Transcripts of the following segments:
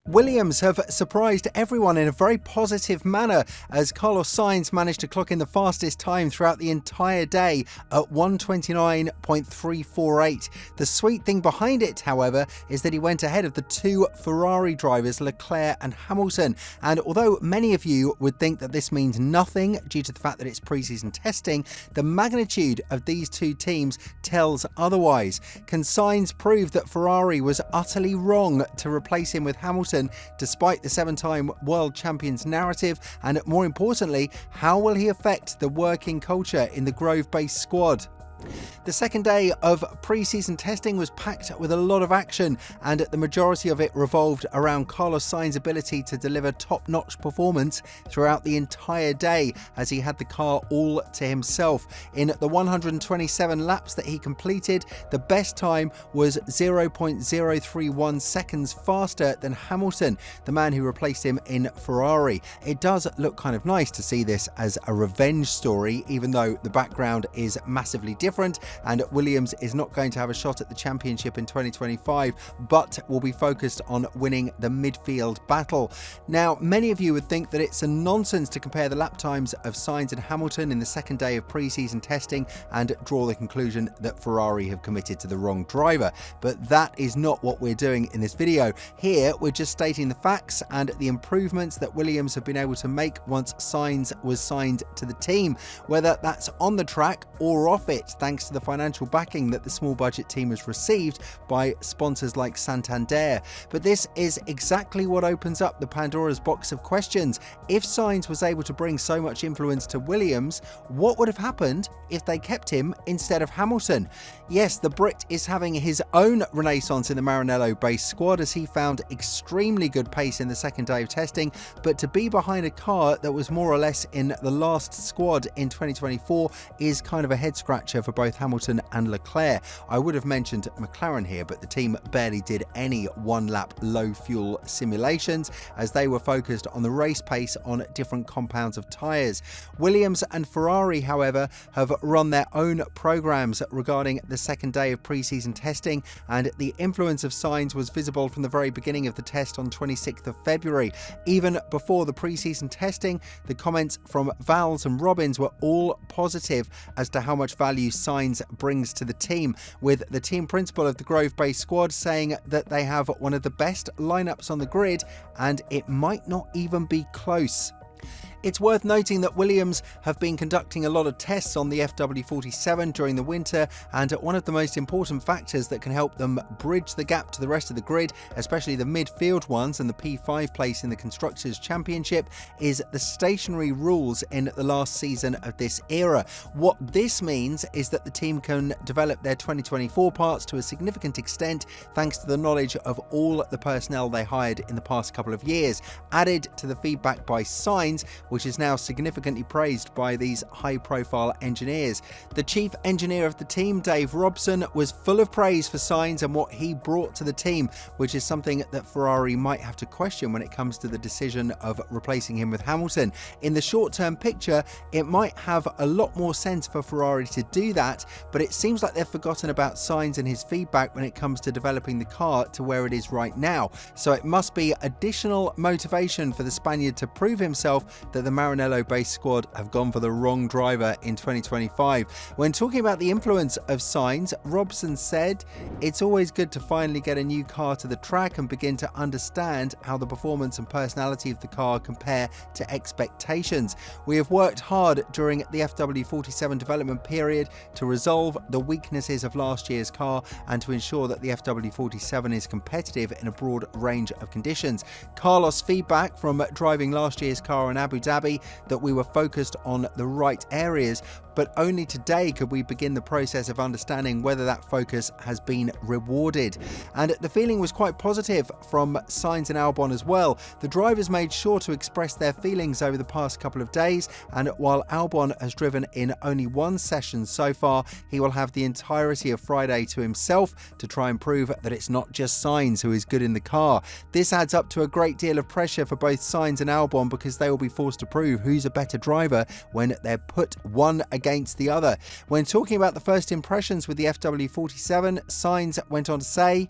Williams have surprised everyone in a very positive manner as Carlos Sainz managed to clock in the fastest time throughout the entire day at 1:29.348. The sweet thing behind it, however, is that he went ahead of the two Ferrari drivers, Leclerc and Hamilton. And although many of you would think that this means nothing due to the fact that it's pre-season testing, the magnitude of these two teams tells otherwise. Can Sainz prove that Ferrari was utterly wrong to replace him with Hamilton, despite the seven-time world champion's narrative? And more importantly, how will he affect the working culture in the Grove-based squad? The second day of pre-season testing was packed with a lot of action, and the majority of it revolved around Carlos Sainz's ability to deliver top-notch performance throughout the entire day, as he had the car all to himself. In the 127 laps that he completed, the best time was 0.031 seconds faster than Hamilton, the man who replaced him in Ferrari. It does look kind of nice to see this as a revenge story, even though the background is massively different and Williams is not going to have a shot at the championship in 2025, but will be focused on winning the midfield battle. Now, many of you would think that it's a nonsense to compare the lap times of Sainz and Hamilton in the second day of pre-season testing and draw the conclusion that Ferrari have committed to the wrong driver, but that is not what we're doing in this video. Here, we're just stating the facts and the improvements that Williams have been able to make once Sainz was signed to the team, whether that's on the track or off it, thanks to the financial backing that the small budget team has received by sponsors like Santander. But this is exactly what opens up the Pandora's box of questions. If Sainz was able to bring so much influence to Williams, what would have happened if they kept him instead of Hamilton? Yes, the Brit is having his own renaissance in the Maranello-based squad as he found extremely good pace in the second day of testing, but to be behind a car that was more or less in the last squad in 2024 is kind of a head scratcher for both Hamilton and Leclerc. I would have mentioned McLaren here, but the team barely did any one-lap low-fuel simulations as they were focused on the race pace on different compounds of tyres. Williams and Ferrari, however, have run their own programs regarding the second day of pre-season testing, and the influence of Sainz was visible from the very beginning of the test on 26th of February. Even before the pre-season testing, the comments from Vals and Robbins were all positive as to how much value Sainz brings to the team, with the team principal of the Grove-based squad saying that they have one of the best lineups on the grid and it might not even be close. It's worth noting that Williams have been conducting a lot of tests on the FW47 during the winter, and one of the most important factors that can help them bridge the gap to the rest of the grid, especially the midfield ones and the P5 place in the Constructors' Championship, is the stationary rules in the last season of this era. What this means is that the team can develop their 2024 parts to a significant extent thanks to the knowledge of all the personnel they hired in the past couple of years, added to the feedback by Sainz, which is now significantly praised by these high-profile engineers. The chief engineer of the team, Dave Robson, was full of praise for Sainz and what he brought to the team, which is something that Ferrari might have to question when it comes to the decision of replacing him with Hamilton. In the short-term picture, it might have a lot more sense for Ferrari to do that, but it seems like they've forgotten about Sainz and his feedback when it comes to developing the car to where it is right now. So it must be additional motivation for the Spaniard to prove himself that the Maranello-based squad have gone for the wrong driver in 2025. When talking about the influence of Sainz, Robson said, "It's always good to finally get a new car to the track and begin to understand how the performance and personality of the car compare to expectations. We have worked hard during the FW47 development period to resolve the weaknesses of last year's car and to ensure that the FW47 is competitive in a broad range of conditions. Carlos' feedback from driving last year's car in Abu Dhabi that we were focused on the right areas, but only today could we begin the process of understanding whether that focus has been rewarded." And the feeling was quite positive from Sainz and Albon as well. The drivers made sure to express their feelings over the past couple of days, and while Albon has driven in only one session so far, he will have the entirety of Friday to himself to try and prove that it's not just Sainz who is good in the car. This adds up to a great deal of pressure for both Sainz and Albon because they will be forced to prove who's a better driver when they're put one against the other. When talking about the first impressions with the FW47, Sainz went on to say,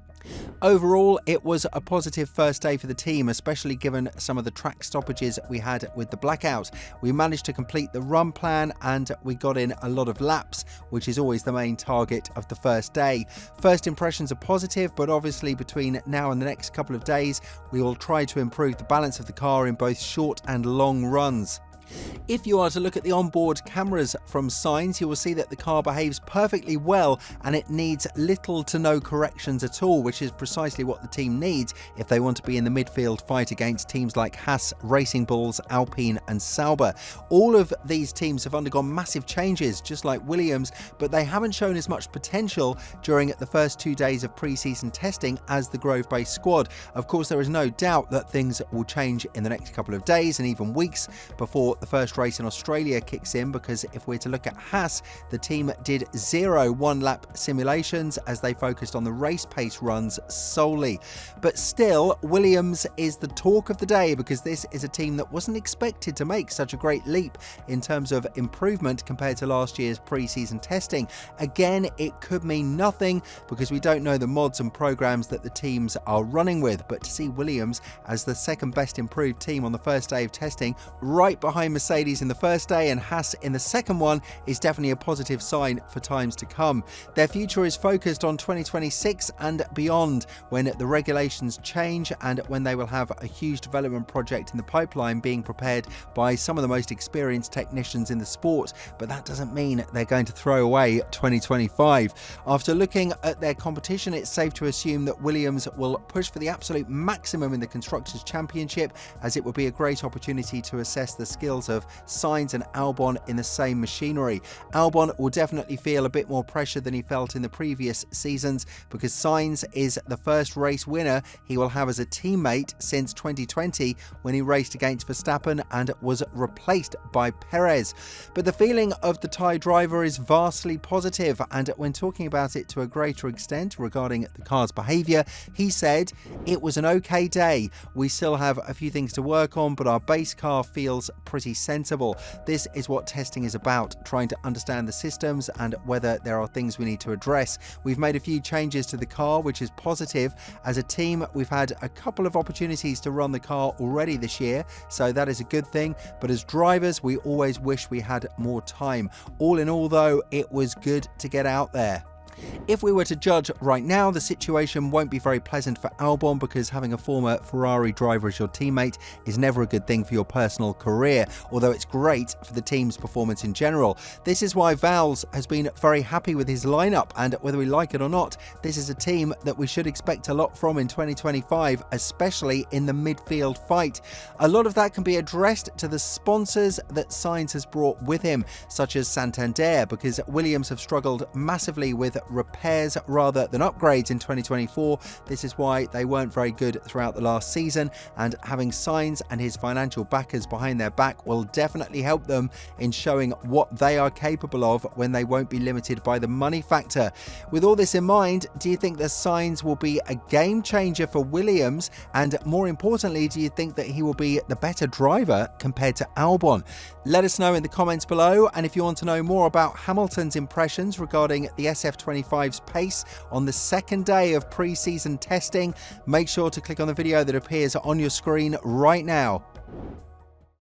Overall, it was a positive first day for the team, especially given some of the track stoppages we had with the blackout. We managed to complete the run plan and we got in a lot of laps, which is always the main target of the first day. First impressions are positive, but obviously between now and the next couple of days, we will try to improve the balance of the car in both short and long runs. If you are to look at the onboard cameras from Sainz, you will see that the car behaves perfectly well and it needs little to no corrections at all, which is precisely what the team needs if they want to be in the midfield fight against teams like Haas, Racing Bulls, Alpine and Sauber. All of these teams have undergone massive changes, just like Williams, but they haven't shown as much potential during the first 2 days of pre-season testing as the Grove-based squad. Of course, there is no doubt that things will change in the next couple of days and even weeks before the first race in Australia kicks in, because if we're to look at Haas, the team did 0 one-lap simulations as they focused on the race pace runs solely. But still, Williams is the talk of the day because this is a team that wasn't expected to make such a great leap in terms of improvement compared to last year's pre-season testing. Again, it could mean nothing because we don't know the mods and programs that the teams are running with, but to see Williams as the second best improved team on the first day of testing, right behind Mercedes in the first day and Haas in the second one, is definitely a positive sign for times to come. Their future is focused on 2026 and beyond, when the regulations change and when they will have a huge development project in the pipeline being prepared by some of the most experienced technicians in the sport. But that doesn't mean they're going to throw away 2025. After looking at their competition, it's safe to assume that Williams will push for the absolute maximum in the Constructors' Championship, as it will be a great opportunity to assess the skills of Sainz and Albon in the same machinery. Albon will definitely feel a bit more pressure than he felt in the previous seasons because Sainz is the first race winner he will have as a teammate since 2020, when he raced against Verstappen and was replaced by Perez. But the feeling of the Thai driver is vastly positive, and when talking about it to a greater extent regarding the car's behaviour, he said, "It was an okay day. We still have a few things to work on, but our base car feels pretty sensible." This is what testing is about, trying to understand the systems and whether there are things we need to address. We've made a few changes to the car, which is positive. As a team, we've had a couple of opportunities to run the car already this year, so that is a good thing. But as drivers, we always wish we had more time. All in all, though, it was good to get out there. If we were to judge right now, the situation won't be very pleasant for Albon, because having a former Ferrari driver as your teammate is never a good thing for your personal career, although it's great for the team's performance in general. This is why Vowles has been very happy with his lineup, and whether we like it or not, this is a team that we should expect a lot from in 2025, especially in the midfield fight. A lot of that can be addressed to the sponsors that Sainz has brought with him, such as Santander, because Williams have struggled massively with repairs rather than upgrades in 2024. This is why they weren't very good throughout the last season, and having Sainz and his financial backers behind their back will definitely help them in showing what they are capable of when they won't be limited by the money factor. With all this in mind, do you think that Sainz will be a game changer for Williams, and more importantly, do you think that he will be the better driver compared to Albon? Let us know in the comments below, and if you want to know more about Hamilton's impressions regarding the SF25's pace on the second day of pre-season testing, make sure to click on the video that appears on your screen right now.